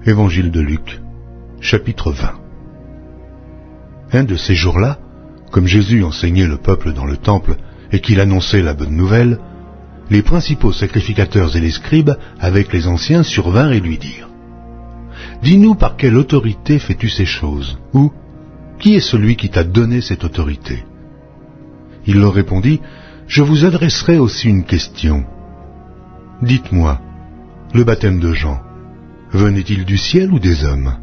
Évangile de Luc, chapitre 20. Un de ces jours-là, comme Jésus enseignait le peuple dans le temple et qu'il annonçait la bonne nouvelle, les principaux sacrificateurs et les scribes, avec les anciens, survinrent et lui dirent : « Dis-nous par quelle autorité fais-tu ces choses ? Ou qui est celui qui t'a donné cette autorité ?» Il leur répondit : « Je vous adresserai aussi une question. Dites-moi, le baptême de Jean, venait-il du ciel ou des hommes ? »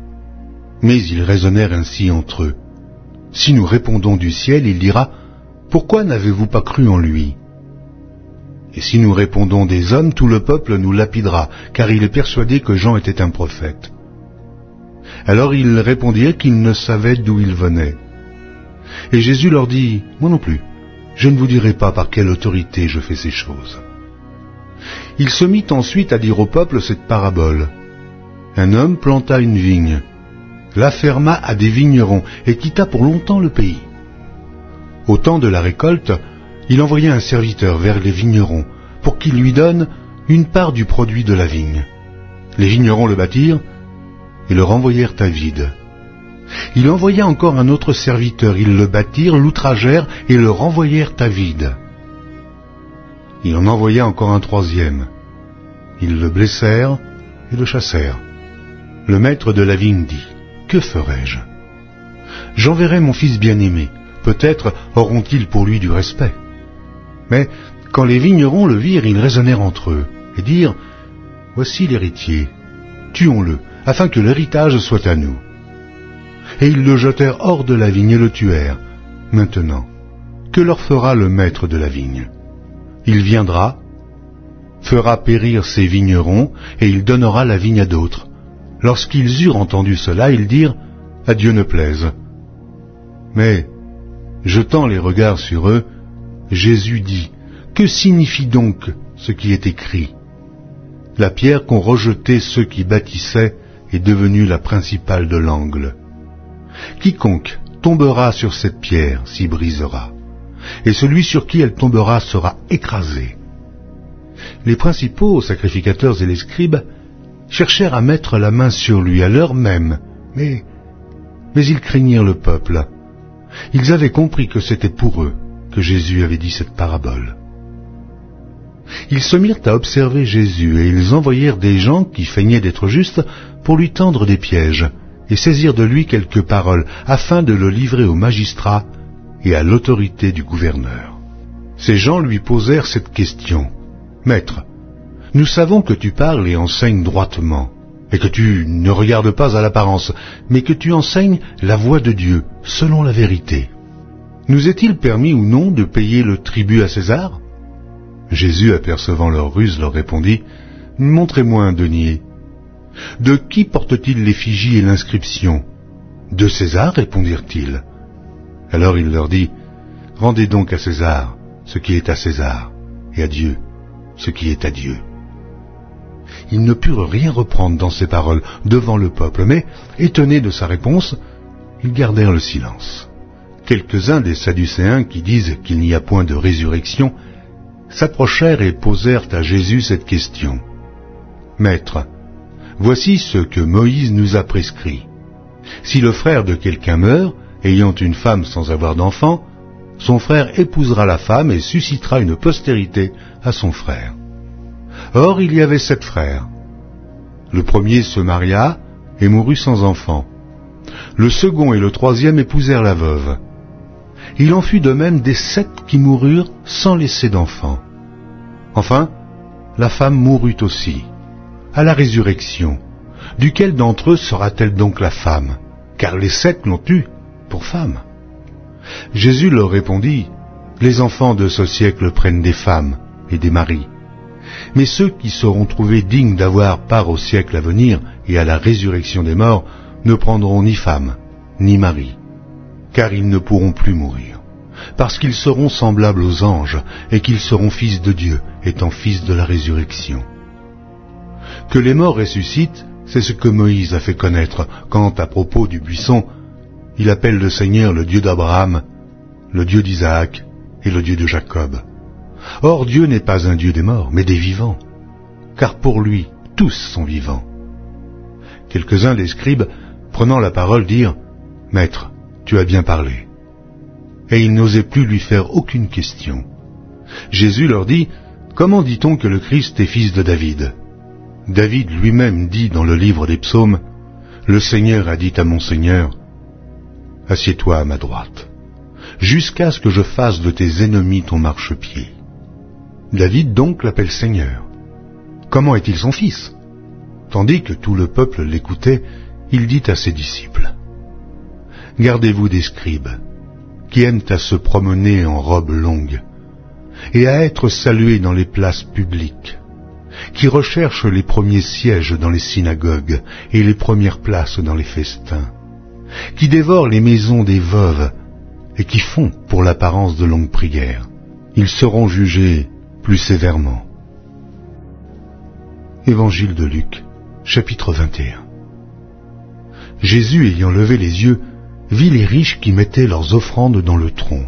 Mais ils raisonnèrent ainsi entre eux. Si nous répondons du ciel, il dira : « Pourquoi n'avez-vous pas cru en lui ? » Et si nous répondons des hommes, tout le peuple nous lapidera, car il est persuadé que Jean était un prophète. Alors ils répondirent qu'ils ne savaient d'où il venait. Et Jésus leur dit : « Moi non plus, je ne vous dirai pas par quelle autorité je fais ces choses. » Il se mit ensuite à dire au peuple cette parabole. Un homme planta une vigne, la ferma à des vignerons et quitta pour longtemps le pays. Au temps de la récolte, il envoya un serviteur vers les vignerons pour qu'il lui donne une part du produit de la vigne. Les vignerons le battirent et le renvoyèrent à vide. Il envoya encore un autre serviteur, ils le battirent, l'outragèrent et le renvoyèrent à vide. Il en envoya encore un troisième. Ils le blessèrent et le chassèrent. Le maître de la vigne dit : « Que ferai-je ? J'enverrai mon fils bien-aimé, peut-être auront-ils pour lui du respect. » Mais quand les vignerons le virent, ils raisonnèrent entre eux et dirent : « Voici l'héritier, tuons-le, afin que l'héritage soit à nous. » Et ils le jetèrent hors de la vigne et le tuèrent. Maintenant, que leur fera le maître de la vigne ? Il viendra, fera périr ses vignerons, et il donnera la vigne à d'autres. Lorsqu'ils eurent entendu cela, ils dirent : « À Dieu ne plaise. » Mais, jetant les regards sur eux, Jésus dit : « Que signifie donc ce qui est écrit ? La pierre qu'ont rejetée ceux qui bâtissaient est devenue la principale de l'angle. Quiconque tombera sur cette pierre s'y brisera, et celui sur qui elle tombera sera écrasé. » Les principaux sacrificateurs et les scribes cherchèrent à mettre la main sur lui à l'heure même, mais ils craignirent le peuple. Ils avaient compris que c'était pour eux que Jésus avait dit cette parabole. Ils se mirent à observer Jésus, et ils envoyèrent des gens qui feignaient d'être justes pour lui tendre des pièges et saisir de lui quelques paroles, afin de le livrer aux magistrats et à l'autorité du gouverneur. Ces gens lui posèrent cette question : « Maître, nous savons que tu parles et enseignes droitement, et que tu ne regardes pas à l'apparence, mais que tu enseignes la voie de Dieu, selon la vérité. Nous est-il permis ou non de payer le tribut à César ?» Jésus, apercevant leur ruse, leur répondit : « Montrez-moi un denier. » « De qui porte-t-il l'effigie et l'inscription ? » ?»« De César, répondirent-ils. Alors il leur dit : « Rendez donc à César ce qui est à César, et à Dieu ce qui est à Dieu. » Ils ne purent rien reprendre dans ces paroles devant le peuple, mais, étonnés de sa réponse, ils gardèrent le silence. Quelques-uns des Sadducéens, qui disent qu'il n'y a point de résurrection, s'approchèrent et posèrent à Jésus cette question : « Maître, voici ce que Moïse nous a prescrit. Si le frère de quelqu'un meurt, ayant une femme sans avoir d'enfant, son frère épousera la femme et suscitera une postérité à son frère. Or, il y avait 7 frères. Le premier se maria et mourut sans enfant. Le second et le troisième épousèrent la veuve. Il en fut de même des 7 qui moururent sans laisser d'enfant. Enfin, la femme mourut aussi. À la résurrection, duquel d'entre eux sera-t-elle donc la femme ? Car les 7 l'ont eue pour femme. » Jésus leur répondit : « Les enfants de ce siècle prennent des femmes et des maris. Mais ceux qui seront trouvés dignes d'avoir part au siècle à venir et à la résurrection des morts ne prendront ni femme, ni mari, car ils ne pourront plus mourir, parce qu'ils seront semblables aux anges et qu'ils seront fils de Dieu, étant fils de la résurrection. Que les morts ressuscitent, c'est ce que Moïse a fait connaître quand, à propos du buisson, il appelle le Seigneur le Dieu d'Abraham, le Dieu d'Isaac et le Dieu de Jacob. Or Dieu n'est pas un Dieu des morts, mais des vivants, car pour lui tous sont vivants. quelques-uns des scribes, prenant la parole, dirent « Maître, tu as bien parlé. » Et ils n'osaient plus lui faire aucune question. Jésus leur dit « Comment dit-on que le Christ est fils de David ?» David lui-même dit dans le livre des psaumes « Le Seigneur a dit à mon Seigneur, assieds-toi à ma droite, jusqu'à ce que je fasse de tes ennemis ton marchepied. » David donc l'appelle Seigneur. Comment est-il son fils? Tandis que tout le peuple l'écoutait, il dit à ses disciples, « Gardez-vous des scribes, qui aiment à se promener en robe longue, et à être salués dans les places publiques, qui recherchent les premiers sièges dans les synagogues et les premières places dans les festins, qui dévorent les maisons des veuves et qui font pour l'apparence de longues prières. Ils seront jugés plus sévèrement. » Évangile de Luc, chapitre 21. Jésus, ayant levé les yeux, vit les riches qui mettaient leurs offrandes dans le tronc.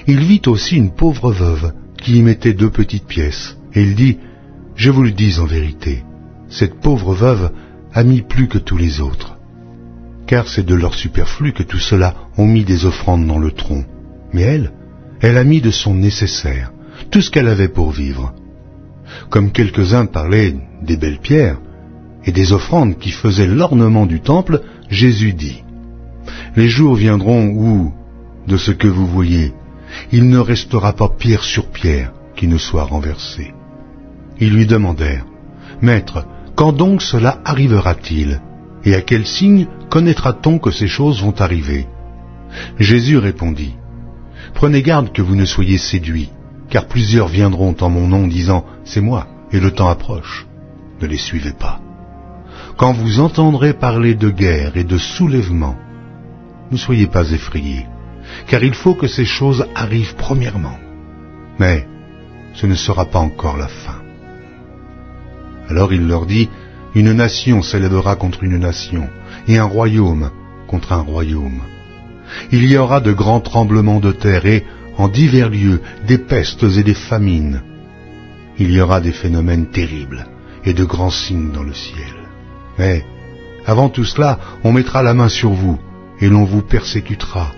Il vit aussi une pauvre veuve qui y mettait 2 petites pièces, et il dit, « Je vous le dis en vérité, cette pauvre veuve a mis plus que tous les autres. Car c'est de leur superflu que tous ceux-là ont mis des offrandes dans le tronc. Mais elle a mis de son nécessaire, tout ce qu'elle avait pour vivre. » Comme quelques-uns parlaient des belles pierres et des offrandes qui faisaient l'ornement du temple, Jésus dit, « Les jours viendront où, de ce que vous voyez, il ne restera pas pierre sur pierre qui ne soit renversée. » Ils lui demandèrent, « Maître, quand donc cela arrivera-t-il? Et à quel signe connaîtra-t-on que ces choses vont arriver ?» Jésus répondit, « Prenez garde que vous ne soyez séduits, car plusieurs viendront en mon nom disant, « C'est moi, et le temps approche. » Ne les suivez pas. Quand vous entendrez parler de guerre et de soulèvement, ne soyez pas effrayés, car il faut que ces choses arrivent premièrement. Mais ce ne sera pas encore la fin. Alors il leur dit, « Une nation s'élèvera contre une nation, et un royaume contre un royaume. Il y aura de grands tremblements de terre, et en divers lieux, des pestes et des famines. Il y aura des phénomènes terribles et de grands signes dans le ciel. Mais, avant tout cela, on mettra la main sur vous, et l'on vous persécutera.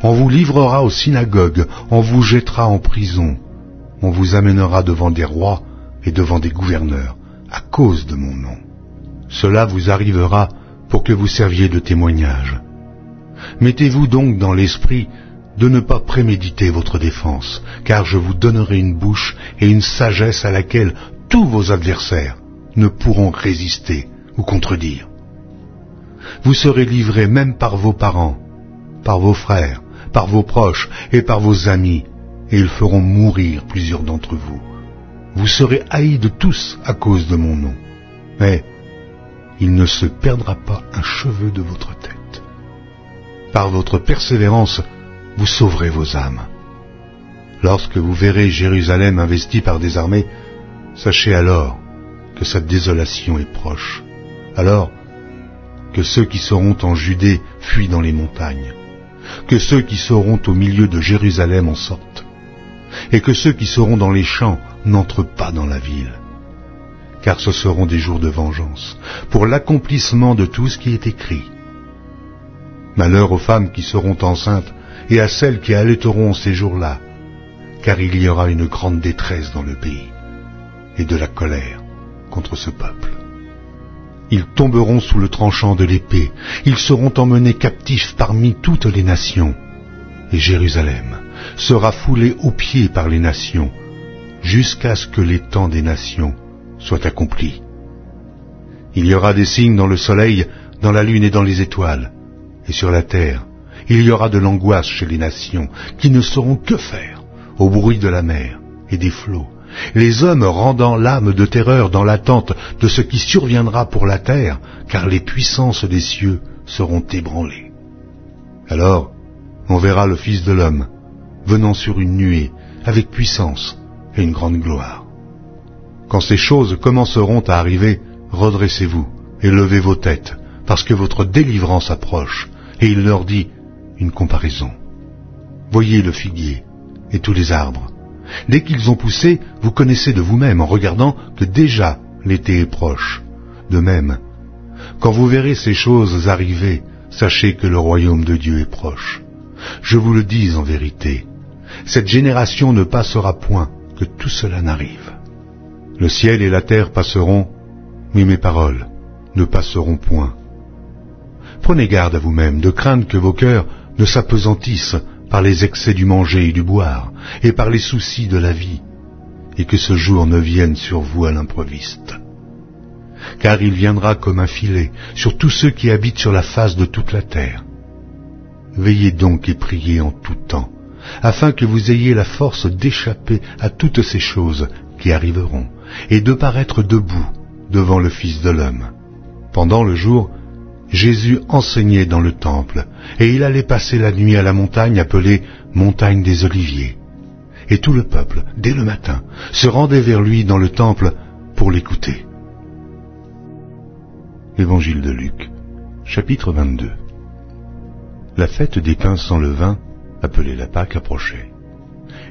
On vous livrera aux synagogues, on vous jettera en prison. On vous amènera devant des rois et devant des gouverneurs, à cause de mon nom. Cela vous arrivera pour que vous serviez de témoignage. Mettez-vous donc dans l'esprit de ne pas préméditer votre défense, car je vous donnerai une bouche et une sagesse à laquelle tous vos adversaires ne pourront résister ou contredire. Vous serez livrés même par vos parents, par vos frères, par vos proches et par vos amis, et ils feront mourir plusieurs d'entre vous. Vous serez haïs de tous à cause de mon nom, mais il ne se perdra pas un cheveu de votre tête. Par votre persévérance, vous sauverez vos âmes. Lorsque vous verrez Jérusalem investie par des armées, sachez alors que sa désolation est proche. Alors que ceux qui seront en Judée fuient dans les montagnes, que ceux qui seront au milieu de Jérusalem en sortent, et que ceux qui seront dans les champs n'entrent pas dans la ville. Car ce seront des jours de vengeance, pour l'accomplissement de tout ce qui est écrit. Malheur aux femmes qui seront enceintes, et à celles qui allaiteront ces jours-là, car il y aura une grande détresse dans le pays, et de la colère contre ce peuple. Ils tomberont sous le tranchant de l'épée, ils seront emmenés captifs parmi toutes les nations, et Jérusalem sera foulée aux pieds par les nations, jusqu'à ce que les temps des nations soient accomplis. Il y aura des signes dans le soleil, dans la lune et dans les étoiles, et sur la terre, il y aura de l'angoisse chez les nations, qui ne sauront que faire au bruit de la mer et des flots, les hommes rendant l'âme de terreur dans l'attente de ce qui surviendra pour la terre, car les puissances des cieux seront ébranlées. Alors, on verra le Fils de l'homme venant sur une nuée, avec puissance et une grande gloire. Quand ces choses commenceront à arriver, redressez-vous et levez vos têtes, parce que votre délivrance approche. Et il leur dit une comparaison. Voyez le figuier et tous les arbres. Dès qu'ils ont poussé, vous connaissez de vous-même en regardant que déjà l'été est proche. De même, Quand vous verrez ces choses arriver, sachez que le royaume de Dieu est proche. Je vous le dis en vérité, cette génération ne passera point que tout cela n'arrive. Le ciel et la terre passeront, mais mes paroles ne passeront point. Prenez garde à vous-même de craindre que vos cœurs ne s'apesantissent par les excès du manger et du boire, et par les soucis de la vie, et que ce jour ne vienne sur vous à l'improviste. Car il viendra comme un filet sur tous ceux qui habitent sur la face de toute la terre. Veillez donc et priez en tout temps, afin que vous ayez la force d'échapper à toutes ces choses qui arriveront, et de paraître debout devant le Fils de l'homme. Pendant le jour, Jésus enseignait dans le temple, et il allait passer la nuit à la montagne appelée Montagne des Oliviers. Et tout le peuple, dès le matin, se rendait vers lui dans le temple pour l'écouter. Évangile de Luc, chapitre 22. La fête des pains sans levain, appelée la Pâque, approchait.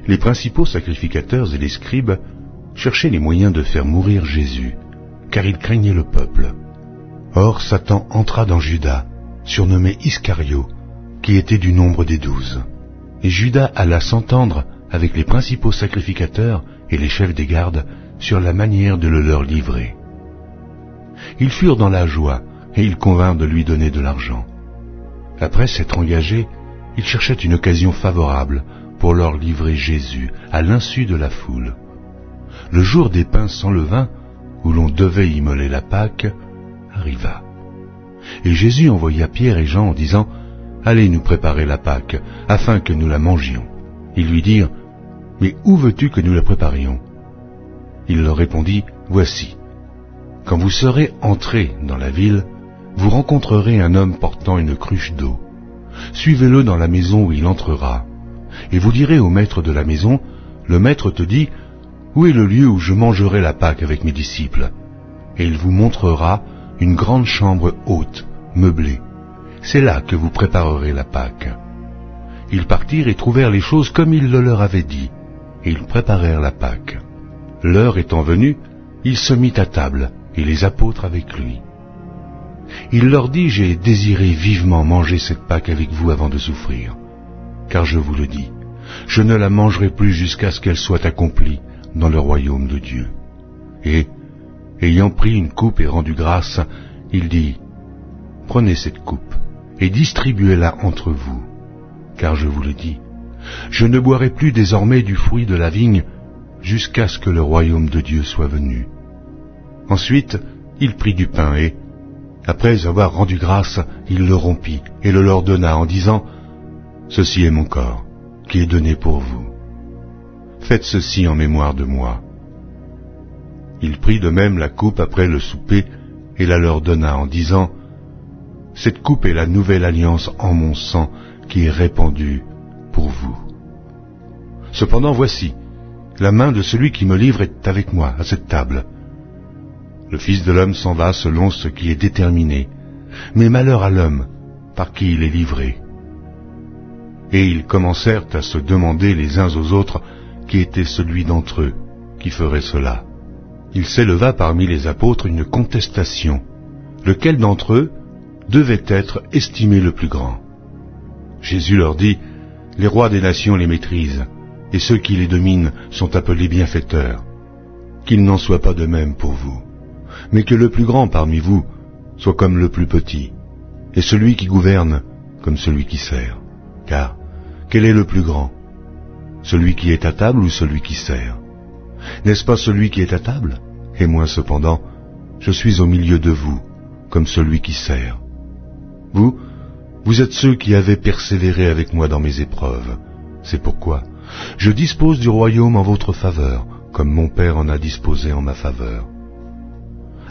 Les principaux sacrificateurs et les scribes cherchaient les moyens de faire mourir Jésus, car ils craignaient le peuple. Or Satan entra dans Judas, surnommé Iscario, qui était du nombre des 12. Et Judas alla s'entendre avec les principaux sacrificateurs et les chefs des gardes sur la manière de le leur livrer. Ils furent dans la joie, et ils convinrent de lui donner de l'argent. Après s'être engagés, ils cherchaient une occasion favorable pour leur livrer Jésus à l'insu de la foule. Le jour des pains sans levain, où l'on devait immoler la Pâque, arriva. Et Jésus envoya Pierre et Jean en disant « Allez nous préparer la Pâque, afin que nous la mangions. » Ils lui dirent « Mais où veux-tu que nous la préparions » Il leur répondit « Voici, quand vous serez entrés dans la ville, vous rencontrerez un homme portant une cruche d'eau. Suivez-le dans la maison où il entrera. Et vous direz au maître de la maison, le maître te dit, où est le lieu où je mangerai la Pâque avec mes disciples? Et il vous montrera une grande chambre haute, meublée. C'est là que vous préparerez la Pâque. Ils partirent et trouvèrent les choses comme il le leur avait dit, et ils préparèrent la Pâque. L'heure étant venue, il se mit à table, et les apôtres avec lui. Il leur dit, j'ai désiré vivement manger cette Pâque avec vous avant de souffrir. Car je vous le dis, je ne la mangerai plus jusqu'à ce qu'elle soit accomplie dans le royaume de Dieu. Et, ayant pris une coupe et rendu grâce, il dit, prenez cette coupe et distribuez-la entre vous. Car je vous le dis, je ne boirai plus désormais du fruit de la vigne jusqu'à ce que le royaume de Dieu soit venu. Ensuite, il prit du pain et, après avoir rendu grâce, il le rompit et le leur donna en disant, « Ceci est mon corps, qui est donné pour vous. Faites ceci en mémoire de moi. » Il prit de même la coupe après le souper et la leur donna en disant, « Cette coupe est la nouvelle alliance en mon sang qui est répandue pour vous. Cependant voici, la main de celui qui me livre est avec moi à cette table. Le Fils de l'homme s'en va selon ce qui est déterminé, mais malheur à l'homme par qui il est livré. » Et ils commencèrent à se demander les uns aux autres qui était celui d'entre eux qui ferait cela. Il s'éleva parmi les apôtres une contestation, lequel d'entre eux devait être estimé le plus grand. Jésus leur dit, « Les rois des nations les maîtrisent, et ceux qui les dominent sont appelés bienfaiteurs. Qu'il n'en soit pas de même pour vous, mais que le plus grand parmi vous soit comme le plus petit, et celui qui gouverne comme celui qui sert. Car quel est le plus grand? Celui qui est à table ou celui qui sert? N'est-ce pas celui qui est à table? Et moi cependant, je suis au milieu de vous, comme celui qui sert. Vous êtes ceux qui avez persévéré avec moi dans mes épreuves. C'est pourquoi je dispose du royaume en votre faveur, comme mon Père en a disposé en ma faveur,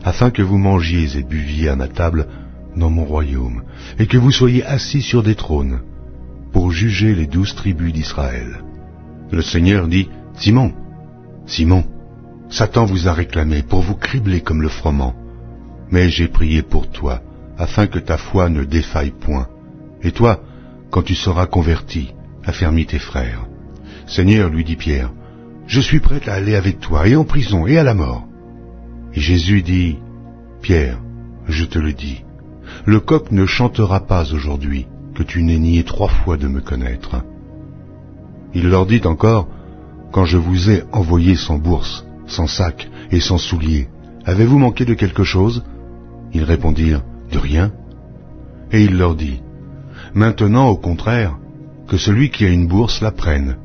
afin que vous mangiez et buviez à ma table dans mon royaume, et que vous soyez assis sur des trônes, pour juger les 12 tribus d'Israël. » Le Seigneur dit, « Simon, Simon, Satan vous a réclamé pour vous cribler comme le froment, mais j'ai prié pour toi, afin que ta foi ne défaille point. Et toi, quand tu seras converti, affermis tes frères. » Seigneur, lui dit Pierre, « Je suis prêt à aller avec toi, et en prison, et à la mort. » Et Jésus dit, « Pierre, je te le dis, le coq ne chantera pas aujourd'hui que tu n'aies nié 3 fois de me connaître. Il leur dit encore, quand je vous ai envoyé sans bourse, sans sac et sans souliers, avez-vous manqué de quelque chose? Ils répondirent, de rien. Et il leur dit, maintenant au contraire, que celui qui a une bourse la prenne,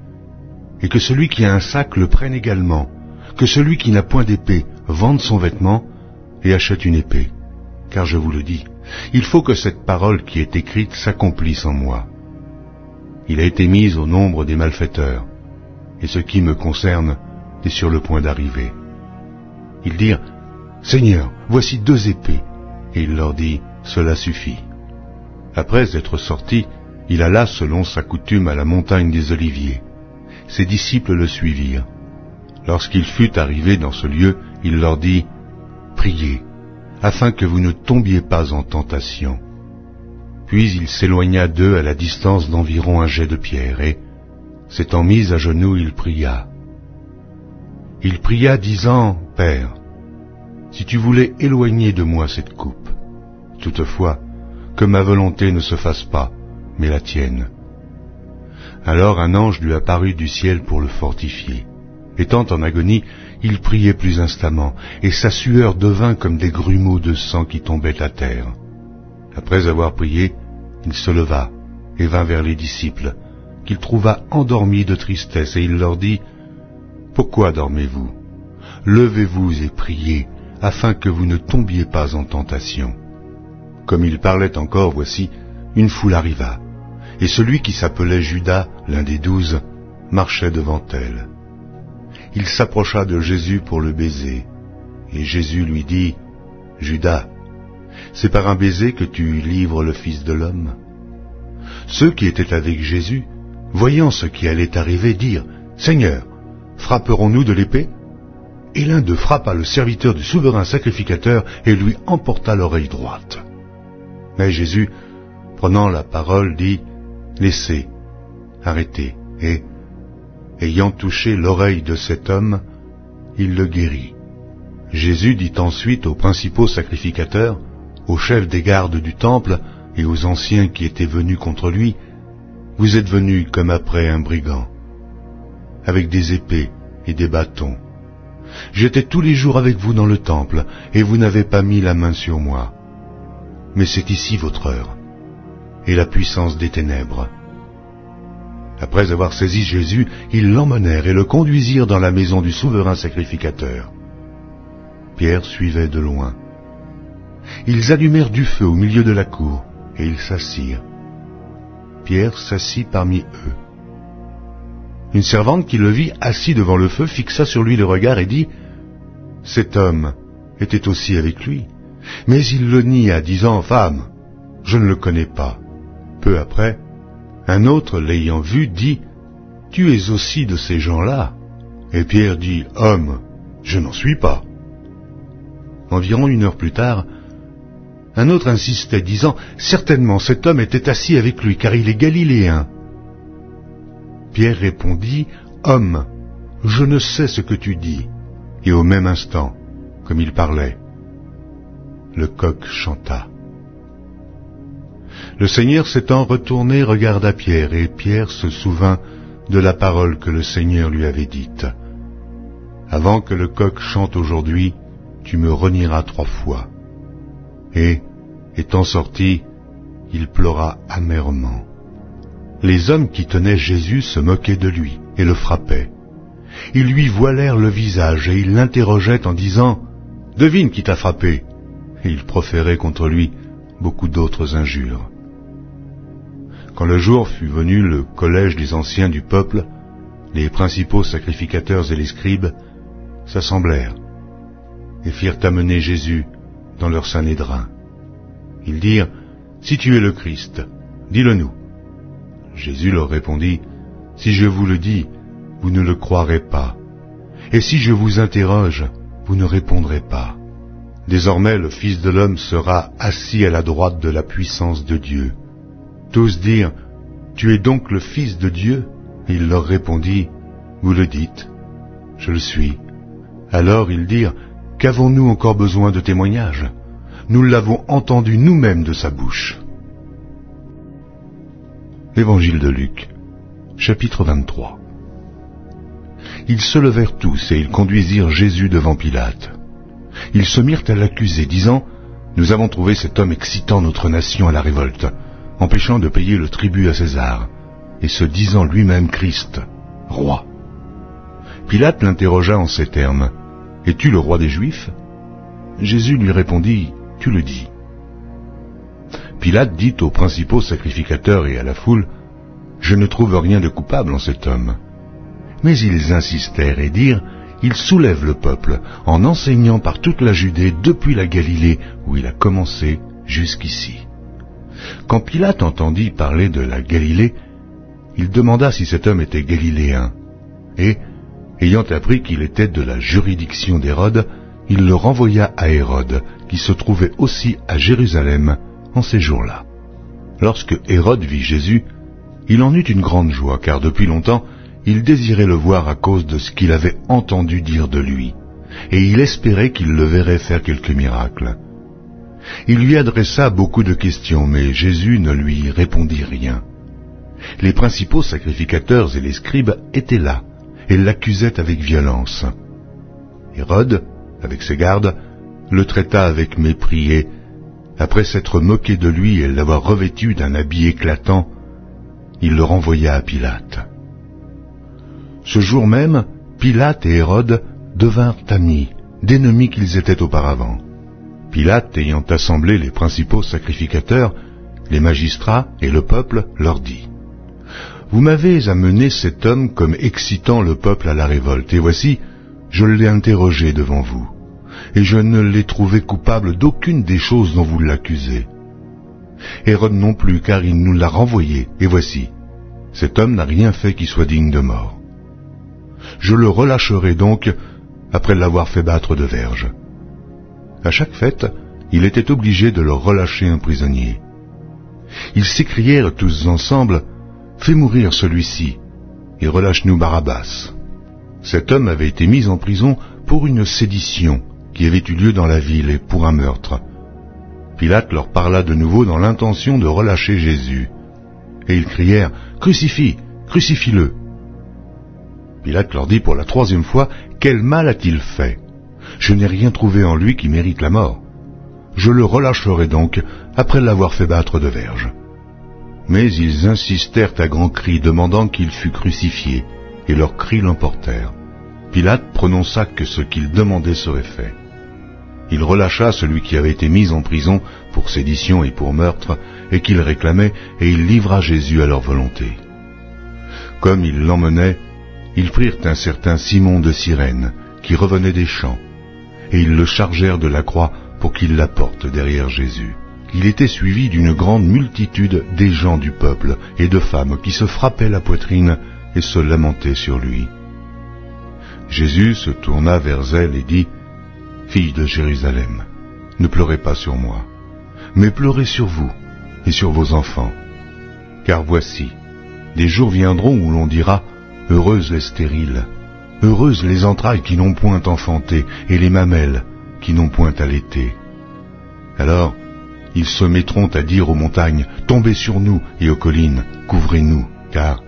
et que celui qui a un sac le prenne également, que celui qui n'a point d'épée vende son vêtement et achète une épée. Car je vous le dis, il faut que cette parole qui est écrite s'accomplisse en moi. Il a été mis au nombre des malfaiteurs, et ce qui me concerne est sur le point d'arriver. Ils dirent, Seigneur, voici 2 épées. Et il leur dit, cela suffit. Après être sorti, il alla selon sa coutume à la montagne des Oliviers. Ses disciples le suivirent. Lorsqu'il fut arrivé dans ce lieu, il leur dit, priez, afin que vous ne tombiez pas en tentation. Puis il s'éloigna d'eux à la distance d'environ un jet de pierre, et, s'étant mis à genoux, il pria. Il pria disant, Père, si tu voulais éloigner de moi cette coupe, toutefois, que ma volonté ne se fasse pas, mais la tienne. Alors un ange lui apparut du ciel pour le fortifier. Étant en agonie, il priait plus instamment, et sa sueur devint comme des grumeaux de sang qui tombaient à terre. Après avoir prié, il se leva et vint vers les disciples, qu'il trouva endormis de tristesse, et il leur dit, « Pourquoi dormez-vous? Levez-vous et priez, afin que vous ne tombiez pas en tentation. » Comme il parlait encore, voici, une foule arriva, et celui qui s'appelait Judas, l'un des 12, marchait devant elle. Il s'approcha de Jésus pour le baiser, et Jésus lui dit, « Judas, c'est par un baiser que tu livres le Fils de l'homme ?» Ceux qui étaient avec Jésus, voyant ce qui allait arriver, dirent, « Seigneur, frapperons-nous de l'épée ?» Et l'un d'eux frappa le serviteur du souverain sacrificateur et lui emporta l'oreille droite. Mais Jésus, prenant la parole, dit, « Laissez, arrêtez. » Et, ayant touché l'oreille de cet homme, il le guérit. Jésus dit ensuite aux principaux sacrificateurs, aux chefs des gardes du temple et aux anciens qui étaient venus contre lui, « Vous êtes venus comme après un brigand, avec des épées et des bâtons. J'étais tous les jours avec vous dans le temple, et vous n'avez pas mis la main sur moi. Mais c'est ici votre heure, et la puissance des ténèbres. » Après avoir saisi Jésus, ils l'emmenèrent et le conduisirent dans la maison du souverain sacrificateur. Pierre suivait de loin. Ils allumèrent du feu au milieu de la cour, et ils s'assirent. Pierre s'assit parmi eux. Une servante qui le vit assis devant le feu fixa sur lui le regard et dit, « Cet homme était aussi avec lui. » Mais il le nia, disant, « Femme, je ne le connais pas. » Peu après, un autre, l'ayant vu, dit, « Tu es aussi de ces gens-là. » Et Pierre dit, « Homme, je n'en suis pas. » Environ 1 heure plus tard, un autre insistait, disant, « Certainement cet homme était assis avec lui, car il est galiléen. » Pierre répondit, « Homme, je ne sais ce que tu dis. » Et au même instant, comme il parlait, le coq chanta. Le Seigneur s'étant retourné regarda Pierre, et Pierre se souvint de la parole que le Seigneur lui avait dite. « Avant que le coq chante aujourd'hui, tu me renieras 3 fois. » Et, étant sorti, il pleura amèrement. Les hommes qui tenaient Jésus se moquaient de lui et le frappaient. Ils lui voilèrent le visage et ils l'interrogeaient en disant, « Devine qui t'a frappé !» Et ils proféraient contre lui beaucoup d'autres injures. Quand le jour fut venu, le collège des anciens du peuple, les principaux sacrificateurs et les scribes, s'assemblèrent et firent amener Jésus dans leur sanédrin. Ils dirent, « Si tu es le Christ, dis-le-nous. » Jésus leur répondit, « Si je vous le dis, vous ne le croirez pas. Et si je vous interroge, vous ne répondrez pas. Désormais le Fils de l'homme sera assis à la droite de la puissance de Dieu. » Tous dirent, « Tu es donc le Fils de Dieu ?» Et il leur répondit, « Vous le dites, je le suis. » Alors ils dirent, « Qu'avons-nous encore besoin de témoignages? nous l'avons entendu nous-mêmes de sa bouche. Évangile de Luc, chapitre 23. Ils se levèrent tous et ils conduisirent Jésus devant Pilate. Ils se mirent à l'accuser, disant « Nous avons trouvé cet homme excitant notre nation à la révolte, empêchant de payer le tribut à César, et se disant lui-même Christ, roi. » Pilate l'interrogea en ces termes « Es-tu le roi des Juifs ?» Jésus lui répondit « Tu le dis. » Pilate dit aux principaux sacrificateurs et à la foule « Je ne trouve rien de coupable en cet homme. » Mais ils insistèrent et dirent « Il soulève le peuple en enseignant par toute la Judée depuis la Galilée où il a commencé jusqu'ici. » Quand Pilate entendit parler de la Galilée, il demanda si cet homme était galiléen. Et, ayant appris qu'il était de la juridiction d'Hérode, il le renvoya à Hérode, qui se trouvait aussi à Jérusalem en ces jours-là. Lorsque Hérode vit Jésus, il en eut une grande joie, car depuis longtemps, il désirait le voir à cause de ce qu'il avait entendu dire de lui, et il espérait qu'il le verrait faire quelques miracles. Il lui adressa beaucoup de questions, mais Jésus ne lui répondit rien. Les principaux sacrificateurs et les scribes étaient là, et l'accusaient avec violence. Hérode, avec ses gardes, le traita avec mépris et, après s'être moqué de lui et l'avoir revêtu d'un habit éclatant, il le renvoya à Pilate. Ce jour même, Pilate et Hérode devinrent amis, d'ennemis qu'ils étaient auparavant. Pilate, ayant assemblé les principaux sacrificateurs, les magistrats et le peuple, leur dit « Vous m'avez amené cet homme comme excitant le peuple à la révolte, et voici, je l'ai interrogé devant vous, et je ne l'ai trouvé coupable d'aucune des choses dont vous l'accusez. Hérode non plus, car il nous l'a renvoyé, et voici, cet homme n'a rien fait qui soit digne de mort. Je le relâcherai donc après l'avoir fait battre de verge. » À chaque fête, il était obligé de leur relâcher un prisonnier. Ils s'écrièrent tous ensemble « Fais mourir celui-ci, et relâche-nous Barabbas. » Cet homme avait été mis en prison pour une sédition qui avait eu lieu dans la ville et pour un meurtre. Pilate leur parla de nouveau dans l'intention de relâcher Jésus. Et ils crièrent « Crucifie, crucifie-le » Pilate leur dit pour la 3e fois « Quel mal a-t-il fait ? Je n'ai rien trouvé en lui qui mérite la mort. Je le relâcherai donc après l'avoir fait battre de verge. » Mais ils insistèrent à grands cris, demandant qu'il fût crucifié, et leurs cris l'emportèrent. Pilate prononça que ce qu'ils demandaient serait fait. Il relâcha celui qui avait été mis en prison pour sédition et pour meurtre, et qu'il réclamait, et il livra Jésus à leur volonté. Comme ils l'emmenaient, ils prirent un certain Simon de Cyrène, qui revenait des champs, et ils le chargèrent de la croix pour qu'il la porte derrière Jésus. Il était suivi d'une grande multitude des gens du peuple et de femmes qui se frappaient la poitrine et se lamentaient sur lui. Jésus se tourna vers elle et dit « Filles de Jérusalem, ne pleurez pas sur moi, mais pleurez sur vous et sur vos enfants. Car voici, des jours viendront où l'on dira « Heureuses les stériles, heureuses les entrailles qui n'ont point enfanté, et les mamelles qui n'ont point allaité. » Alors, ils se mettront à dire aux montagnes, « Tombez sur nous, et aux collines, couvrez-nous, car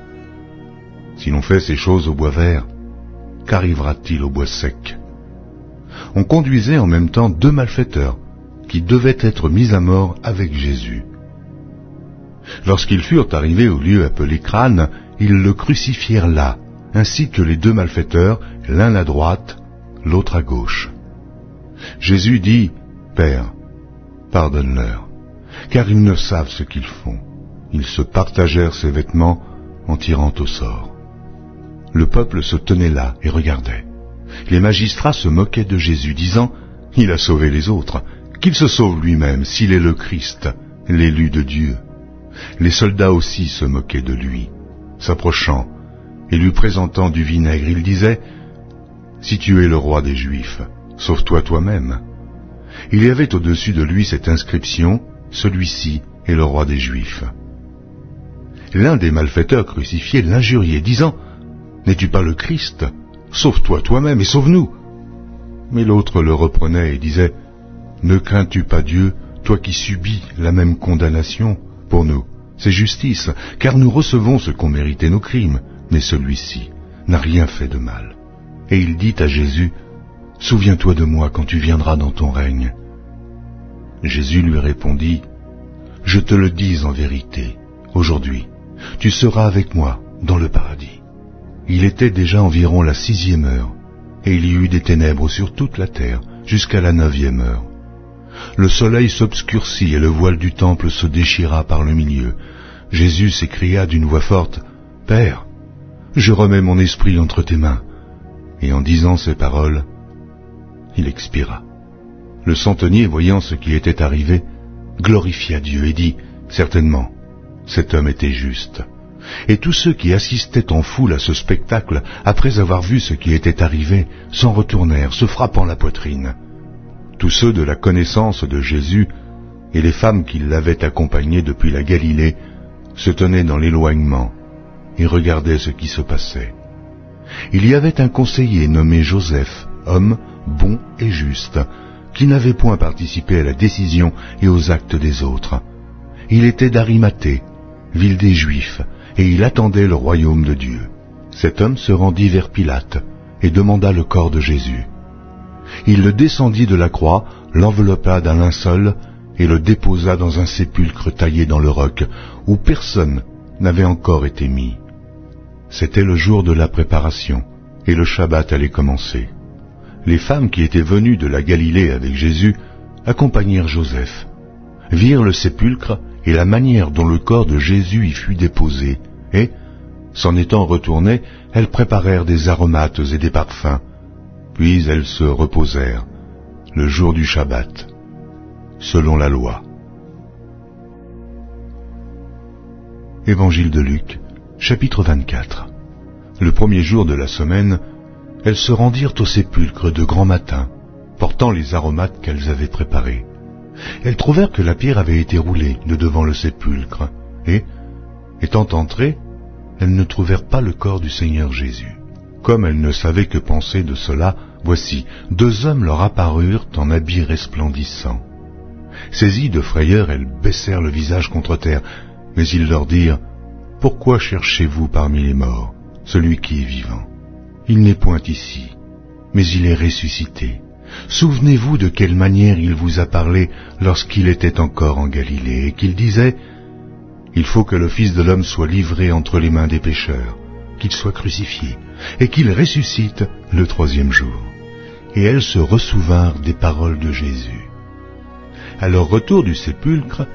si l'on fait ces choses au bois vert, qu'arrivera-t-il au bois sec ?» On conduisait en même temps 2 malfaiteurs, qui devaient être mis à mort avec Jésus. Lorsqu'ils furent arrivés au lieu appelé Crâne, ils le crucifièrent là, ainsi que les 2 malfaiteurs, l'un à droite, l'autre à gauche. Jésus dit, « Père, pardonne-leur, car ils ne savent ce qu'ils font. » Ils se partagèrent ses vêtements en tirant au sort. Le peuple se tenait là et regardait. Les magistrats se moquaient de Jésus, disant, « Il a sauvé les autres, qu'il se sauve lui-même s'il est le Christ, l'élu de Dieu. » Les soldats aussi se moquaient de lui. S'approchant et lui présentant du vinaigre, il disait, « Si tu es le roi des Juifs, sauve-toi toi-même. » Il y avait au-dessus de lui cette inscription, « Celui-ci est le roi des Juifs. » L'un des malfaiteurs crucifiés l'injuriait, disant, « N'es-tu pas le Christ ? Sauve-toi toi-même et sauve-nous. » Mais l'autre le reprenait et disait, « Ne crains-tu pas Dieu, toi qui subis la même condamnation? Pour nous, c'est justice, car nous recevons ce qu'ont mérité nos crimes, mais celui-ci n'a rien fait de mal. Et il dit à Jésus, « Souviens-toi de moi quand tu viendras dans ton règne. » Jésus lui répondit, « Je te le dis en vérité, aujourd'hui, tu seras avec moi dans le paradis. » Il était déjà environ la 6e heure, et il y eut des ténèbres sur toute la terre jusqu'à la 9e heure. Le soleil s'obscurcit et le voile du temple se déchira par le milieu. Jésus s'écria d'une voix forte, « Père, je remets mon esprit entre tes mains. » Et en disant ces paroles, il expira. Le centenier, voyant ce qui était arrivé, glorifia Dieu et dit, « Certainement, cet homme était juste. » Et tous ceux qui assistaient en foule à ce spectacle, après avoir vu ce qui était arrivé, s'en retournèrent, se frappant la poitrine. Tous ceux de la connaissance de Jésus et les femmes qui l'avaient accompagné depuis la Galilée se tenaient dans l'éloignement et regardaient ce qui se passait. Il y avait un conseiller nommé Joseph, homme bon et juste, qui n'avait point participé à la décision et aux actes des autres. Il était d'Arimathée, ville des Juifs, et il attendait le royaume de Dieu. Cet homme se rendit vers Pilate et demanda le corps de Jésus. Il le descendit de la croix, l'enveloppa d'un linceul et le déposa dans un sépulcre taillé dans le roc, où personne n'avait encore été mis. C'était le jour de la préparation, et le Shabbat allait commencer. Les femmes qui étaient venues de la Galilée avec Jésus accompagnèrent Joseph, virent le sépulcre et la manière dont le corps de Jésus y fut déposé, et, s'en étant retournées, elles préparèrent des aromates et des parfums, puis elles se reposèrent, le jour du Shabbat, selon la loi. Évangile de Luc, chapitre 24. Le premier jour de la semaine, elles se rendirent au sépulcre de grand matin, portant les aromates qu'elles avaient préparés. Elles trouvèrent que la pierre avait été roulée de devant le sépulcre, et, étant entrées, elles ne trouvèrent pas le corps du Seigneur Jésus. Comme elles ne savaient que penser de cela, voici, 2 hommes leur apparurent en habits resplendissants. Saisies de frayeur, elles baissèrent le visage contre terre, mais ils leur dirent, « Pourquoi cherchez-vous parmi les morts celui qui est vivant? Il n'est point ici, mais il est ressuscité. Souvenez-vous de quelle manière il vous a parlé lorsqu'il était encore en Galilée, et qu'il disait, « Il faut que le Fils de l'homme soit livré entre les mains des pécheurs, qu'il soit crucifié, et qu'il ressuscite le 3e jour. » Et elles se ressouvinrent des paroles de Jésus. À leur retour du sépulcre,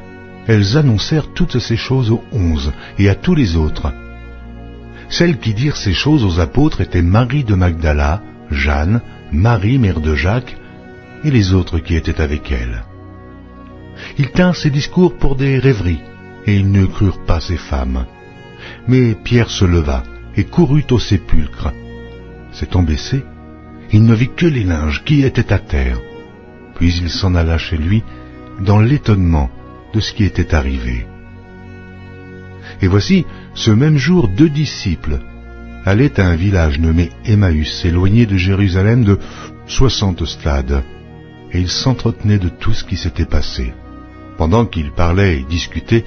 elles annoncèrent toutes ces choses aux 11 et à tous les autres. Celles qui dirent ces choses aux apôtres étaient Marie de Magdala, Jeanne, Marie, mère de Jacques, et les autres qui étaient avec elle. Ils tinrent ces discours pour des rêveries, et ils ne crurent pas ces femmes. Mais Pierre se leva et courut au sépulcre. S'étant baissé, il ne vit que les linges qui étaient à terre. Puis il s'en alla chez lui dans l'étonnement de ce qui était arrivé. Et voici, ce même jour, 2 disciples allaient à un village nommé Emmaüs, éloigné de Jérusalem de 60 stades, et ils s'entretenaient de tout ce qui s'était passé. Pendant qu'ils parlaient et discutaient,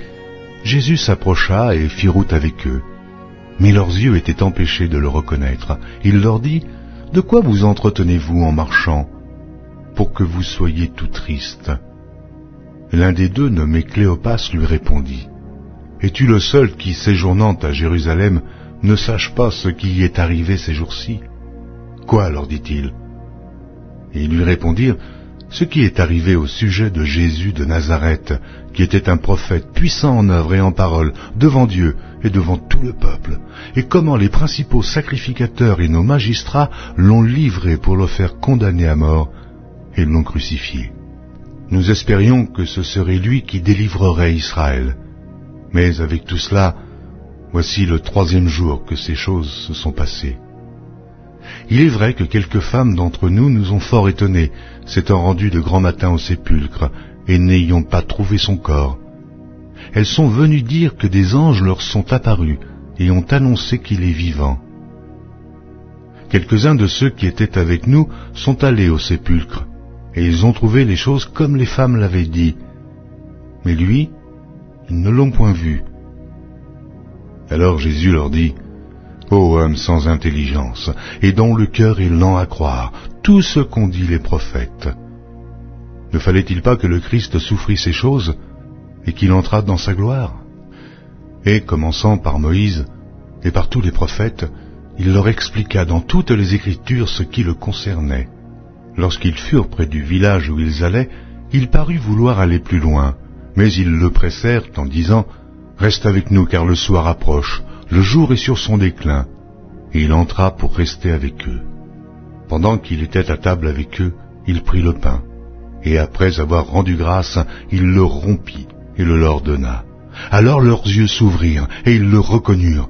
Jésus s'approcha et fit route avec eux. Mais leurs yeux étaient empêchés de le reconnaître. Il leur dit, « De quoi vous entretenez-vous en marchant, pour que vous soyez tout tristes ?» L'un des 2, nommé Cléopas, lui répondit, « Es-tu le seul qui, séjournant à Jérusalem, ne sache pas ce qui y est arrivé ces jours-ci? » « Quoi, leur dit-il. Et ils lui répondirent, « Ce qui est arrivé au sujet de Jésus de Nazareth, qui était un prophète puissant en œuvre et en parole, devant Dieu et devant tout le peuple, et comment les principaux sacrificateurs et nos magistrats l'ont livré pour le faire condamner à mort, et l'ont crucifié. Nous espérions que ce serait lui qui délivrerait Israël. Mais avec tout cela, voici le 3e jour que ces choses se sont passées. Il est vrai que quelques femmes d'entre nous nous ont fort étonnés, s'étant rendues de grand matin au sépulcre, et n'ayant pas trouvé son corps. Elles sont venues dire que des anges leur sont apparus, et ont annoncé qu'il est vivant. Quelques-uns de ceux qui étaient avec nous sont allés au sépulcre, et ils ont trouvé les choses comme les femmes l'avaient dit. Mais lui, ils ne l'ont point vu. » Alors Jésus leur dit, « Ô homme sans intelligence, et dont le cœur est lent à croire tout ce qu'ont dit les prophètes. Ne fallait-il pas que le Christ souffrit ces choses, et qu'il entrât dans sa gloire ?» Et commençant par Moïse et par tous les prophètes, il leur expliqua dans toutes les Écritures ce qui le concernait. Lorsqu'ils furent près du village où ils allaient, il parut vouloir aller plus loin, mais ils le pressèrent en disant, « Reste avec nous, car le soir approche, le jour est sur son déclin. » Et il entra pour rester avec eux. Pendant qu'il était à table avec eux, il prit le pain, et après avoir rendu grâce, il le rompit et le leur donna. Alors leurs yeux s'ouvrirent, et ils le reconnurent.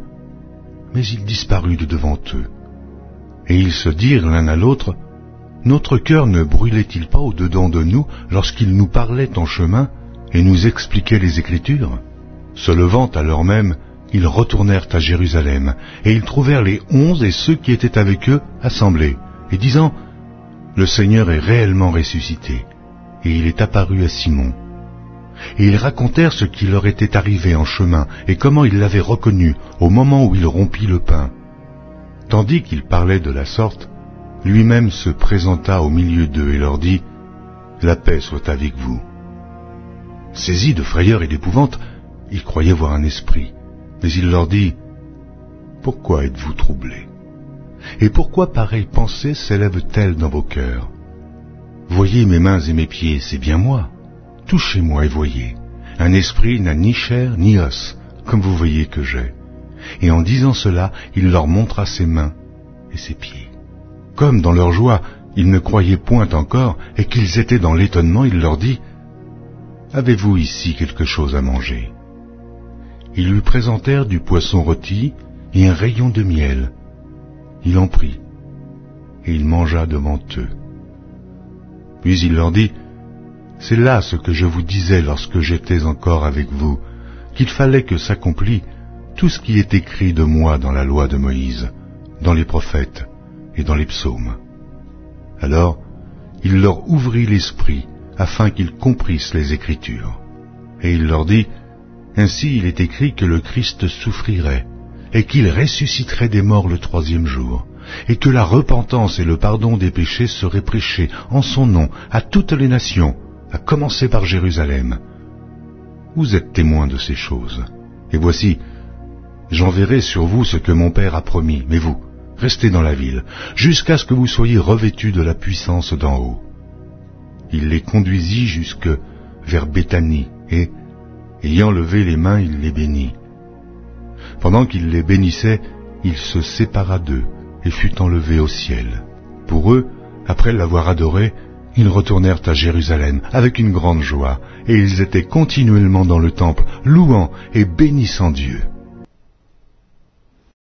Mais il disparut de devant eux. Et ils se dirent l'un à l'autre, « Notre cœur ne brûlait-il pas au-dedans de nous lorsqu'il nous parlait en chemin et nous expliquait les Écritures ?» Se levant à l'heure même, ils retournèrent à Jérusalem, et ils trouvèrent les 11 et ceux qui étaient avec eux assemblés, et disant, « Le Seigneur est réellement ressuscité, et il est apparu à Simon. » Et ils racontèrent ce qui leur était arrivé en chemin, et comment ils l'avaient reconnu au moment où il rompit le pain. Tandis qu'ils parlaient de la sorte, lui-même se présenta au milieu d'eux et leur dit, « La paix soit avec vous. » Saisis de frayeur et d'épouvante, ils croyaient voir un esprit, mais il leur dit, « Pourquoi êtes-vous troublés? Et pourquoi pareille pensée s'élève-t-elle dans vos cœurs? Voyez mes mains et mes pieds, c'est bien moi. Touchez-moi et voyez. Un esprit n'a ni chair ni os, comme vous voyez que j'ai. » Et en disant cela, il leur montra ses mains et ses pieds. Comme dans leur joie, ils ne croyaient point encore, et qu'ils étaient dans l'étonnement, il leur dit, « Avez-vous ici quelque chose à manger? » Ils lui présentèrent du poisson rôti et un rayon de miel. Il en prit, et il mangea devant eux. Puis il leur dit, « C'est là ce que je vous disais lorsque j'étais encore avec vous, qu'il fallait que s'accomplît tout ce qui est écrit de moi dans la loi de Moïse, dans les prophètes et dans les psaumes. » Alors, il leur ouvrit l'esprit, afin qu'ils comprissent les Écritures. Et il leur dit, « Ainsi il est écrit que le Christ souffrirait, et qu'il ressusciterait des morts le 3e jour, et que la repentance et le pardon des péchés seraient prêchés en son nom à toutes les nations, à commencer par Jérusalem. Vous êtes témoins de ces choses. Et voici, j'enverrai sur vous ce que mon Père a promis, mais vous, restez dans la ville, jusqu'à ce que vous soyez revêtus de la puissance d'en haut. » Il les conduisit jusque vers Béthanie, et, ayant levé les mains, il les bénit. Pendant qu'il les bénissait, il se sépara d'eux, et fut enlevé au ciel. Pour eux, après l'avoir adoré, ils retournèrent à Jérusalem avec une grande joie, et ils étaient continuellement dans le temple, louant et bénissant Dieu.